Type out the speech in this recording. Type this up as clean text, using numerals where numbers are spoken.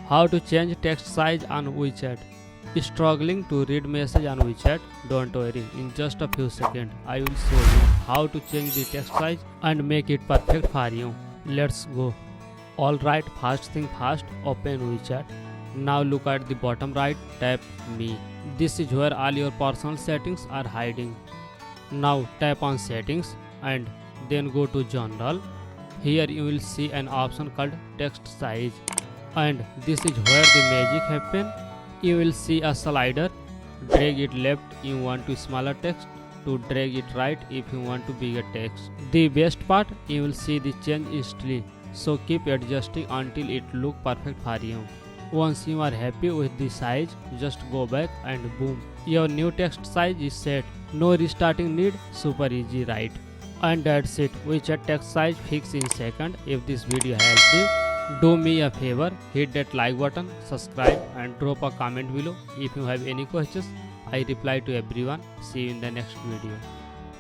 How to change text size on WeChat. Struggling to read message on WeChat? Don't worry, in just a few seconds I will show you how to change the text size and make it perfect for you. Let's go. Alright, first thing first, open WeChat. Now look at the bottom right, tap Me. This is where all your personal settings are hiding. Now tap on settings and then go to general. Here you will see an option called text size, and this is where the magic happens. You will see a slider. Drag it left if you want to smaller text, to drag it right if you want to bigger text. The best part, you will see the change instantly, so keep adjusting until it look perfect for you. Once you are happy with the size, just go back and boom, your new text size is set. No restarting need, super easy, right? And that's it, WeChat text size fix in second. If this video helps you, do me a favor, hit that like button, subscribe and drop a comment below. If you have any questions, I reply to everyone. See you in the next video.